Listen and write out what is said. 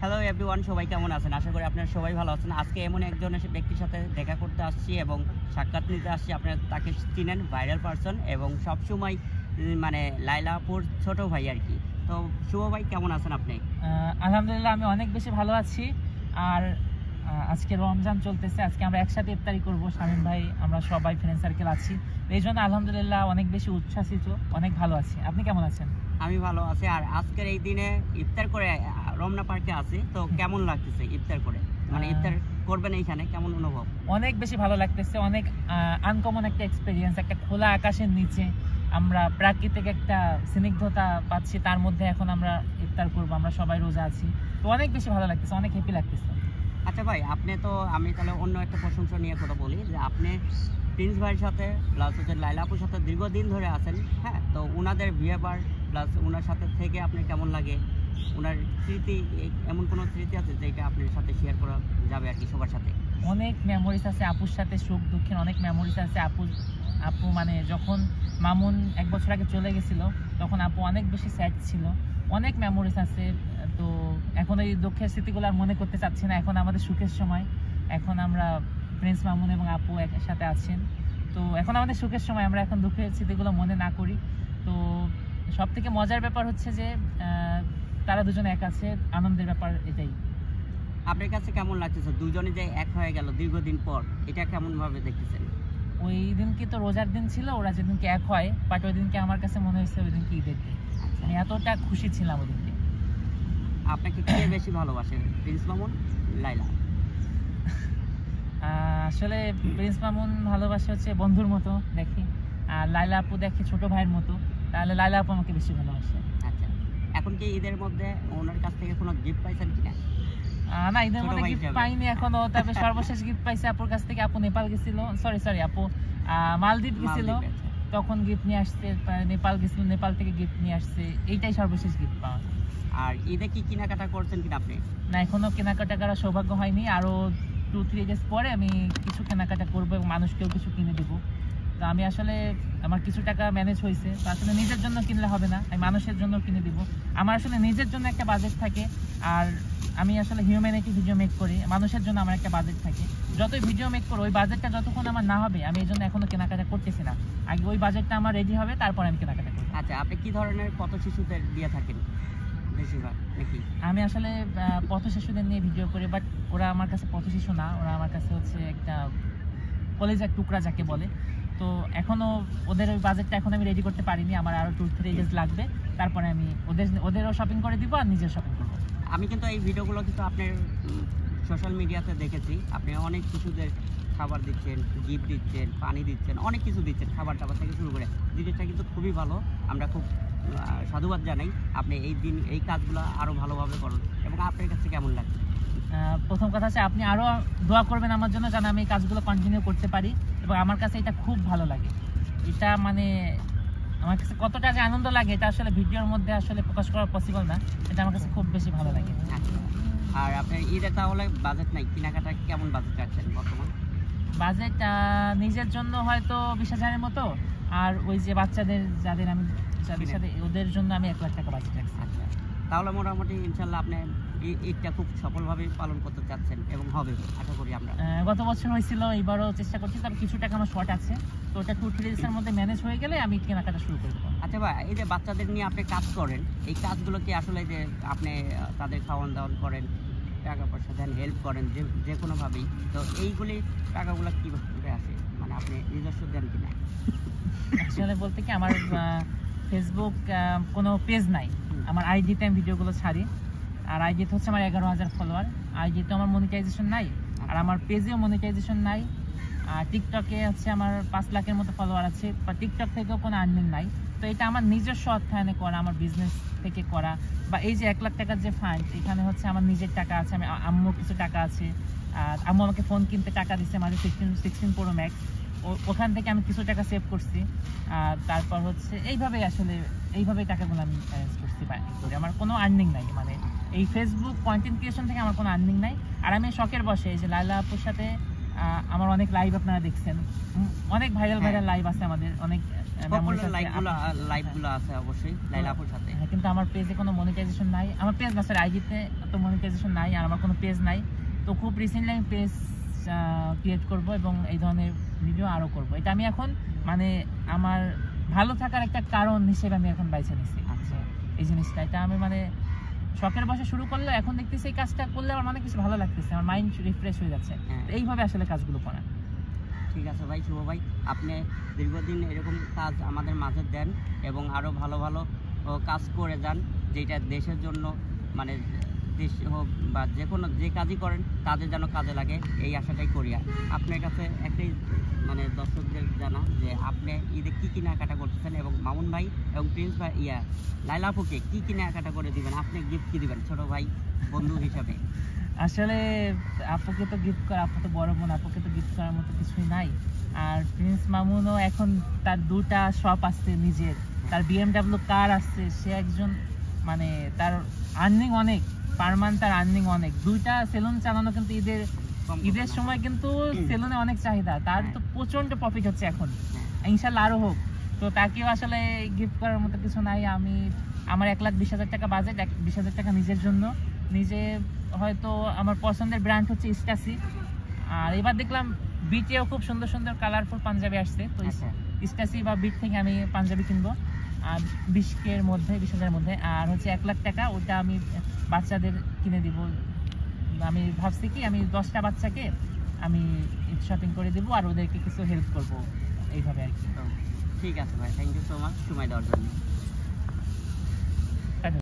Hello everyone, সবাই কেমন আছেন? আশা করি আপনারা সবাই ভালো আছেন। আজকে এমন একজন ব্যক্তির সাথে দেখা করতে আসছি এবং সাক্ষাৎ নিতে আসছি। আপনারা তাকে চিনেন, ভাইরাল পারসন এবং সবসময় মানে লাইলা আপুর ছোট ভাই আর কি। তো শুভ ভাই, কেমন আছেন আপনি? আলহামদুলিল্লাহ, আমি অনেক বেশি ভালো আছি। আর আজকে রমজান চলতেছে, আজকে আমরা একসাথে ইফতারি করবো। শামীম ভাই, আমরা সবাই ফ্রেন্ড সার্কেল আছি, এই জন্য আলহামদুলিল্লাহ অনেক বেশি উচ্ছ্বাসিত, অনেক ভালো আছি। আপনি কেমন আছেন? আমি ভালো আছি। আর আজকের এই দিনে ইফতার করে রমনা পার্কে আছি, তো কেমন লাগতেছে ইফতার করে? মানে ইফতার করবেন এইখানে, কেমন অনুভব? অনেক বেশি ভালো লাগতেছে, অনেক আনকমন একটা এক্সপিরিয়েন্স। একটা খোলা আকাশের নিচে আমরা প্রাকৃতিক একটা স্নিগ্ধতা পাচ্ছি, তার মধ্যে এখন আমরা ইফতার করবো, আমরা সবাই রোজা আছি, তো অনেক বেশি ভালো লাগতেছে, অনেক হ্যাপি লাগতেছে। আচ্ছা ভাই, আপনি তো, আমি তাহলে অন্য একটা প্রশংসা নিয়ে কথা বলি যে আপনি প্রিন্স ভাইয়ের সাথে প্লাস হচ্ছে লাইলা আপুর সাথে দীর্ঘদিন ধরে আছেন, হ্যাঁ? তো ওনাদের বিহেভিয়ার প্লাস ওনার সাথে থেকে আপনার কেমন লাগে? ওনার স্মৃতি, এমন কোনো স্মৃতি আছে যেটা আপনার সাথে শেয়ার করা যাবে আর কি সবার সাথে? অনেক মেমোরিজ আছে আপুর সাথে, সুখ দুঃখের অনেক মেমোরিজ আছে। আপু মানে যখন মামুন 1 বছর আগে চলে গেছিল, তখন আপু অনেক বেশি স্যাড ছিল। অনেক মেমোরিজ আছে। তো এখন এই দুঃখের স্মৃতিগুলো আর মনে করতে চাচ্ছি না, এখন আমাদের সুখের সময়। এখন আমরা প্রিন্স মামুন এবং আপু একসাথে আছেন, তো এখন আমাদের সুখের সময়, আমরা এখন দুঃখের স্মৃতিগুলো মনে না করি। তো সব থেকে মজার ব্যাপার হচ্ছে যে তারা দুজনে এক আছে, আনন্দের ব্যাপার এটাই। আপনার কাছে কেমন লাগতেছে দুজনে যে এক হয়ে গেল দীর্ঘদিন পর? এটা কেমনভাবে দেখতেছেন? ওই দিনকে তো রোজার দিন ছিল, ওরা যেদিনকে এক হয়, বাট ওই দিনকে আমার কাছে মনে হয়েছে ওই দিনকে ঈদের দিন। আমি এতটা খুশি ছিলাম ওই দিনকে। আপনাকে কে বেশি ভালোবাসে, প্রিন্স মামুন, লাইলা? আসলে প্রিন্স মামুন ভালোবাসে হচ্ছে বন্ধুর মতো দেখি, আর লাইলা আপু দেখি ছোট ভাইয়ের মতো, তাহলে লাইলা আপু আমাকে বেশি ভালোবাসে। আচ্ছা, এখন কি ঈদের মধ্যে ওনার কাছ থেকে কোনো গিফট পাইছেন কিনা? না, ঈদের মধ্যে গিফট পাইনি এখনো, তবে সর্বশেষ গিফট পাইছে আপুর কাছ থেকে। আপু নেপাল গেছিল, সরি আপু মালদ্বীপ গেছিল, তখন গিফট নিয়ে আসছে। নেপাল গেছিল, নেপাল থেকে গিফট নিয়ে আসছে, এইটাই সর্বশেষ গিফট পাওয়া। আর ঈদে কি কেনাকাটা করছেন কিনা আপনি? না, এখনো কেনাকাটা করার সৌভাগ্য হয়নি। আরো 2-3 ডেজ পরে আমি কিছু কেনাকাটা করবো এবং মানুষকেও কিছু কিনে দেবো। তো আমি আসলে, আমার কিছু টাকা ম্যানেজ হয়েছে, তো আসলে নিজের জন্য কিনলে হবে না, আমি মানুষের জন্য কিনে দিব। আমার আসলে নিজের জন্য একটা বাজেট থাকে, আর আমি আসলে হিউম্যানিটি ভিডিও মেক করি, মানুষের জন্য আমার একটা বাজেট থাকে। যতই ভিডিও মেক করো, ওই বাজেটটা যতক্ষণ আমার না হবে, আমি এই জন্য এখনো কেনাকাটা করতেছি না। আগে ওই বাজেটটা আমার রেডি হবে, তারপর আমি কেনাকাটা করবো। আচ্ছা, আপনি কি ধরনের পথ শিশুদের দিয়ে থাকেন বেশিরভাগ নাকি? আমি আসলে পথ শিশুদের নিয়ে ভিডিও করি, বাট ওরা আমার কাছে পথ শিশু না, ওরা আমার কাছে হচ্ছে একটা কলেজের টুকরা যাকে বলে। তো এখনো ওদের ওই বাজেটটা এখন আমি রেডি করতে পারিনি, আমার আরো 2-3 ডেজ লাগবে, তারপরে আমি ওদেরও শপিং করে দিব আর নিজের শপিং করবো। আমি কিন্তু এই ভিডিওগুলো কিন্তু আপনার সোশ্যাল মিডিয়াতে দেখেছি, আপনি অনেক শিশুদের খাবার দিচ্ছেন, গিফট দিচ্ছেন, পানি দিচ্ছেন, অনেক কিছু দিচ্ছেন, খাবার টাবার থেকে শুরু করে। জিনিসটা কিন্তু খুবই ভালো, আমরা খুব সাধুবাদ জানাই। আপনি এই কাজগুলো আরও ভালোভাবে করুন। এবং আপনার কাছে কেমন লাগছে? প্রথম কথা হচ্ছে আপনি আরো দোয়া করবেন আমার জন্য, যেন আমি এই কাজগুলো কন্টিনিউ করতে পারি, এবং আমার কাছে এটা খুব ভালো লাগে। এটা মানে আমার কাছে কতটা যে আনন্দ লাগে, এটা আসলে ভিডিওর মধ্যে আসলে প্রকাশ করা পসিবল না, এটা আমার কাছে খুব বেশি ভালো লাগে। আর আপনার ঈদে তাহলে বাজেট নাই, কেনাকাটা কেমন বাজেট রাখছেন বর্তমান? বাজেট নিজের জন্য হয়তো 20,000-এর মতো, আর ওই যে বাচ্চাদের যাদের আমি সাথে, ওদের জন্য আমি 1 লাখ টাকা বাজেট রাখছি। আচ্ছা, তাহলে মোটামুটি ইনশাল্লাহ আপনি ঈদটা খুব সফলভাবে পালন করতে চাচ্ছেন এবং হবে আশা করি আমরা। গত বছর হয়েছিল, এবারও চেষ্টা করছি, তবে কিছু টাকা আমার শর্ট আছে, তো ওটা 2-3 ডেজের মধ্যে ম্যানেজ হয়ে গেলে আমি কেনাকাটা শুরু করে দেবো। আচ্ছা ভাই, এই যে বাচ্চাদের নিয়ে আপনি কাজ করেন, এই কাজগুলো কি আসলে যে আপনি তাদের খাওয়ান দাওয়ান করেন, টাকা পয়সা দেন, হেল্প করেন যে কোনোভাবেই, তো এইগুলি টাকাগুলো কীভাবে আসে? মানে আপনি নিজস্ব দেন কিনা? আসলে বলতে কি, আমার ফেসবুক কোনো পেজ নাই, আমার আইডিতে আমি ভিডিওগুলো ছাড়ি, আর আইডিতে হচ্ছে আমার 11,000 ফলোয়ার। আইডিতে আমার মনিটাইজেশন নাই, আর আমার পেজেও মনিটাইজেশন নাই। আর টিকটকে হচ্ছে আমার 5 লাখের মতো ফলোয়ার আছে, বা টিকটক থেকেও কোনো আর্নিং নাই। তো এটা আমার নিজস্ব অর্থায়নে করা, আমার বিজনেস থেকে করা, বা এই যে 1 লাখ টাকার যে ফান্ড, এখানে হচ্ছে আমার নিজের টাকা আছে, আমি আম্মুর কিছু টাকা আছে, আর আম্মু আমাকে ফোন কিনতে টাকা দিচ্ছে, আমাদের 16 Pro Max, ওখান থেকে আমি কিছু টাকা সেভ করছি। আর তারপর হচ্ছে এইভাবেই টাকাগুলো আমি ম্যানেজ করছি, আমার কোনো আর্নিং নাই, মানে এই ফেসবুক কন্টেন্ট ক্রিয়েশন থেকে আমার কোনো আর্নিং নাই। আর আমি শখের বসে এই যে লাইলা আপুর সাথে আমার অনেক লাইভ আপনারা দেখছেন, অনেক ভাইরাল লাইভ আছে আমাদের, অনেক লাইভগুলো আছে অবশ্যই লাইলা আপুর সাথে। কিন্তু আমার পেজে কোনো মনিটাইজেশন নাই, আমার পেজ না, সরি আইজিতে তো মনিটাইজেশন নাই, আর আমার কোনো পেজ নাই। তো খুব রিসেন্টলি আমি পেজ ক্রিয়েট করব এবং এই ধরনের ভিডিও আরও করব। এটা আমি এখন মানে আমার ভালো থাকার একটা কারণ হিসেবে আমি এখন বাইছে নিচ্ছি। আচ্ছা। এই জিনিসটা এটা আমি মানে শখের বসে শুরু করলে এখন দেখতেছি এই কাজটা করলে আমার মানে কিছু ভালো লাগতেছে, আমার মাইন্ড রিফ্রেশ হয়ে যাচ্ছে। হ্যাঁ। তো এইভাবে আসলে কাজগুলো করা। ঠিক আছে ভাই, শুভ ভাই, আপনি দীর্ঘদিন এরকম কাজ আমাদের মাঝে দেন এবং আরও ভালো ভালো কাজ করে যান, যেটা দেশের জন্য মানে দেশ হোক বা যে কোনো যে কাজই করেন তাদের যেন কাজে লাগে, এই আশাটাই করি। আর আপনার কাছে একটাই মানে দর্শকদের জানা যে আপনি ঈদে কী কেনাকাটা করতেছেন এবং মামুন ভাই এবং প্রিন্স ভাই লাইলা আপুকে কী কেনাকাটা করে দিবেন, আপনি গিফট কী দিবেন ছোটো ভাই বন্ধু হিসাবে? আসলে আপুকে তো গিফট করা, আপু তো বড় বোন, আপুকে তো গিফট করার মতো কিছুই নাই। আর প্রিন্স মামুনও এখন তার 2টা শপ আছে নিজের, তার BMW কার আছে, সে একজন মানে তার আর্নিং অনেক, পার মান্থ তার আর্নিং অনেক। 2টা সেলুন চালানো কিন্তু ঈদের সময় কিন্তু সেলুনে অনেক চাহিদা, তার তো প্রচন্ড প্রফিট হচ্ছে এখন, ইনশাল্লাহ আরো হোক। তো তাকেও আসলে গিফট করার মতো কিছু নাই। আমি আমার 1,20,000 টাকা বাজেট, 20,000 টাকা নিজের জন্য, নিজে হয়তো আমার পছন্দের ব্র্যান্ড হচ্ছে স্টাসি। আর এবার দেখলাম বিটেও খুব সুন্দর সুন্দর কালারফুল পাঞ্জাবি আসছে, তো স্টাসি বা বিট থেকে আমি পাঞ্জাবি কিনবো। আর 20K এর মধ্যে, 20,000 এর মধ্যে। আর হচ্ছে 1,00,000 টাকা ওটা আমি বাচ্চাদের কিনে দিব। আমি ভাবছি কি আমি 10টা বাচ্চাকে আমি শপিং করে দেবো আর ওদেরকে কিছু হেল্প করবো, এইভাবে আর কি। ঠিক আছে ভাই, থ্যাংক ইউ সো মাচ সময় দেওয়ার জন্য।